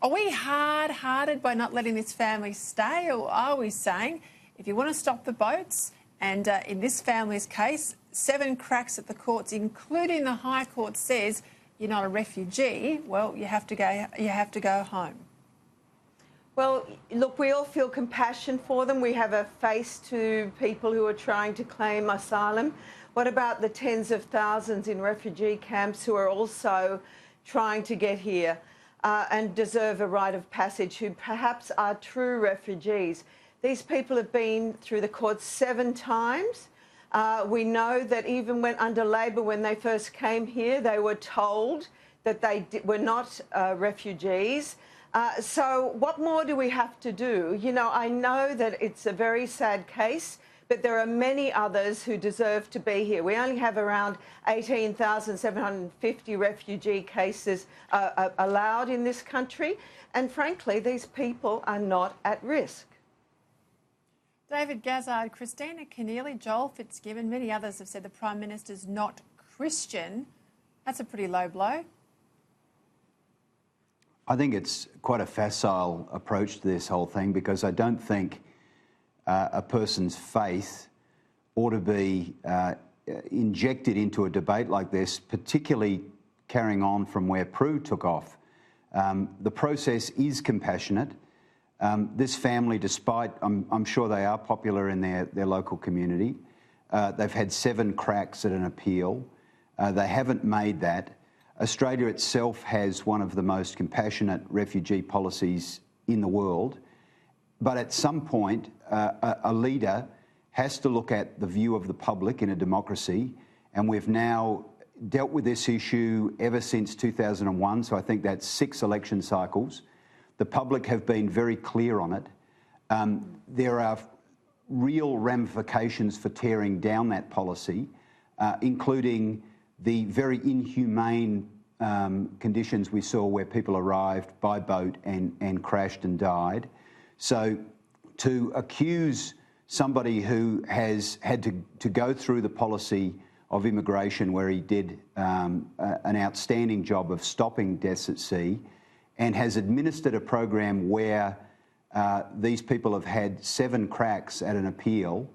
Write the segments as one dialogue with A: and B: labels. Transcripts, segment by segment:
A: Are we hard-hearted by not letting this family stay, or are we saying if you want to stop the boats, and in this family's case, 7 cracks at the courts, including the High Court, says you're not a refugee, well, you have to go home?
B: Well, look, we all feel compassion for them. We have a face to people who are trying to claim asylum. What about the tens of thousands in refugee camps who are also trying to get here and deserve a rite of passage, who perhaps are true refugees? These people have been through the courts 7 times. We know that even when under Labor, when they first came here, they were told that they were not refugees. So what more do we have to do? You know, I know that it's a very sad case, but there are many others who deserve to be here. We only have around 18,750 refugee cases allowed in this country. And frankly, these people are not at risk.
A: David Gazzard, Christina Keneally, Joel Fitzgibbon, many others have said the Prime Minister's not Christian. That's a pretty low blow.
C: I think it's quite a facile approach to this whole thing, because I don't think a person's faith ought to be injected into a debate like this, particularly carrying on from where Prue took off. The process is compassionate. This family, despite, I'm sure they are popular in their local community, they've had 7 cracks at an appeal. They haven't made that. Australia itself has one of the most compassionate refugee policies in the world. But at some point, a leader has to look at the view of the public in a democracy. And we've now dealt with this issue ever since 2001. So I think that's 6 election cycles. The public have been very clear on it. There are real ramifications for tearing down that policy, including the very inhumane conditions we saw where people arrived by boat and crashed and died. So to accuse somebody who has had to go through the policy of immigration, where he did an outstanding job of stopping deaths at sea, and has administered a program where these people have had 7 cracks at an appeal,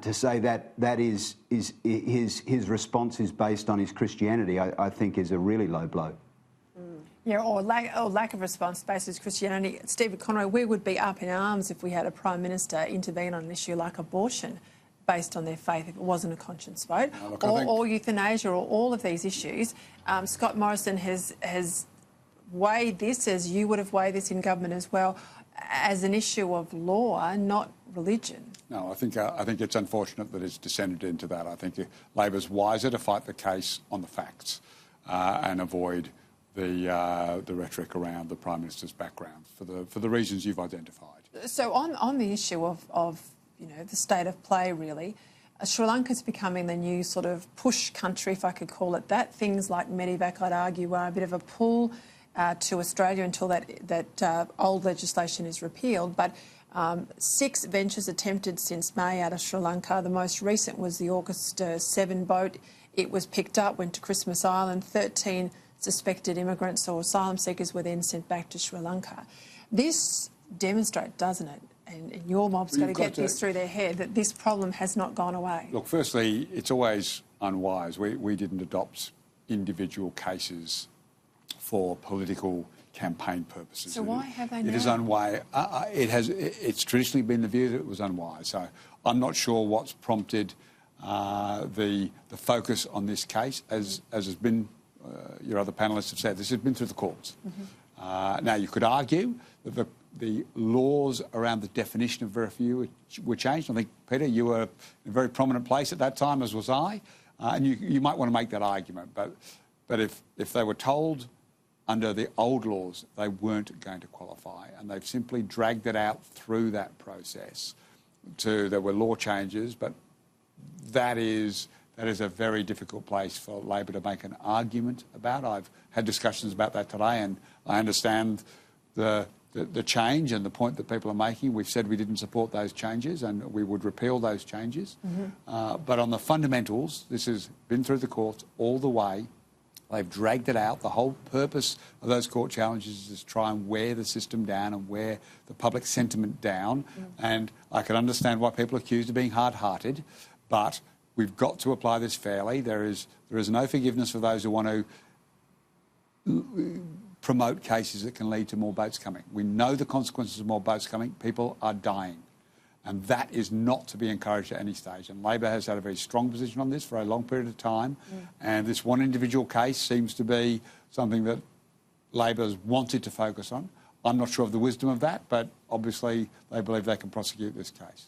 C: to say that his response is based on his Christianity, I think is a really low blow.
A: Yeah, or lack of response based on his Christianity. Stephen Conroy, we would be up in arms if we had a Prime Minister intervene on an issue like abortion based on their faith, if it wasn't a conscience vote, or euthanasia, or all of these issues. Scott Morrison has weighed this, as you would have weighed this in government as well, as an issue of law, not religion.
D: No, I think it's unfortunate that it's descended into that. I think Labor's wiser to fight the case on the facts and avoid the rhetoric around the Prime Minister's background for the reasons you've identified. So
A: on the issue of the state of play, really, Sri Lanka's becoming the new sort of push country, if I could call it that. Things like Medivac, I'd argue, are a bit of a pull to Australia until that old legislation is repealed. But 6 ventures attempted since May out of Sri Lanka. The most recent was the August 7 boat. It was picked up, went to Christmas Island. 13 suspected immigrants or asylum seekers were then sent back to Sri Lanka. This demonstrates, doesn't it, and your mob's got to get this through their head, that this problem has not gone away? Look, firstly, it's always unwise. We didn't adopt individual cases for political campaign purposes. So why have they now? It is unwise. It's traditionally been the view that it was unwise. So I'm not sure what's prompted the focus on this case, as has been, your other panellists have said, this has been through the courts. Now, you could argue that the laws around the definition of refugee were changed. I think, Peter, you were in a very prominent place at that time, as was I, and you might want to make that argument. But if they were told under the old laws they weren't going to qualify, and they've simply dragged it out through that process, there were law changes, but that is a very difficult place for Labor to make an argument about. I've had discussions about that today, and I understand the change and the point that people are making. We've said we didn't support those changes and we would repeal those changes. But on the fundamentals, this has been through the courts all the way,
D: They've dragged it out. The whole purpose of those court challenges is to try and wear the system down and wear the public sentiment down. And I can understand why people are accused of being hard-hearted, but we've got to apply this fairly. There is no forgiveness for those who want to promote cases that can lead to more boats coming. We know the consequences of more boats coming. People are dying. And that is not to be encouraged at any stage. And Labor has had a very strong position on this for a long period of time. And this one individual case seems to be something that Labor has wanted to focus on. I'm not sure of the wisdom of that, but obviously they believe they can prosecute this case.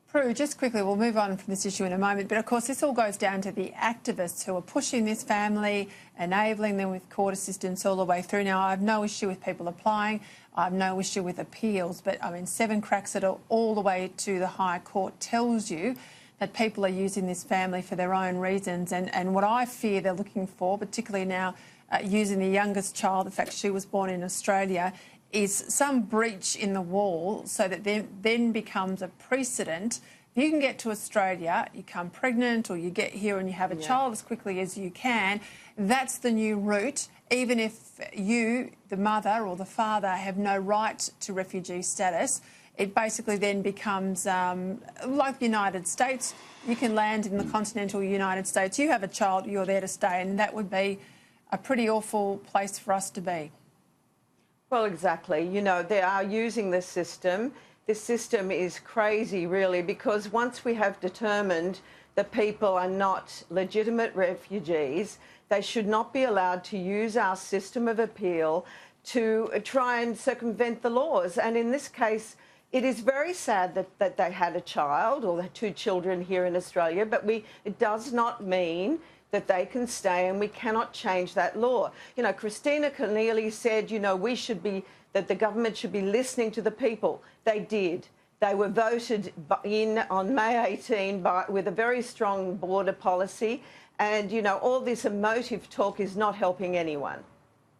A: Prue, just quickly, we'll move on from this issue in a moment, but of course this all goes down to the activists who are pushing this family, enabling them with court assistance all the way through. Now, I have no issue with people applying. I have no issue with appeals, but I mean, 7 cracks at it all the way to the High Court tells you that people are using this family for their own reasons. And what I fear they're looking for, particularly now using the youngest child, in fact, she was born in Australia, is some breach in the wall so that there then becomes a precedent. If you can get to Australia, you come pregnant or you get here and you have a child as quickly as you can, that's the new route. Even if you, the mother or the father, have no right to refugee status, it basically then becomes like the United States. You can land in the continental United States. You have a child, you're there to stay, and that would be a pretty awful place for us to be.
B: Well, exactly. You know, they are using this system. This system is crazy, really, because once we have determined that people are not legitimate refugees, they should not be allowed to use our system of appeal to try and circumvent the laws. And in this case, it is very sad that they had a child or 2 children here in Australia, but it does not mean that they can stay, and we cannot change that law. You know, Christina Keneally said, you know, that the government should be listening to the people. They did. They were voted in on May 18 with a very strong border policy. And, you know, all this emotive talk is not helping anyone.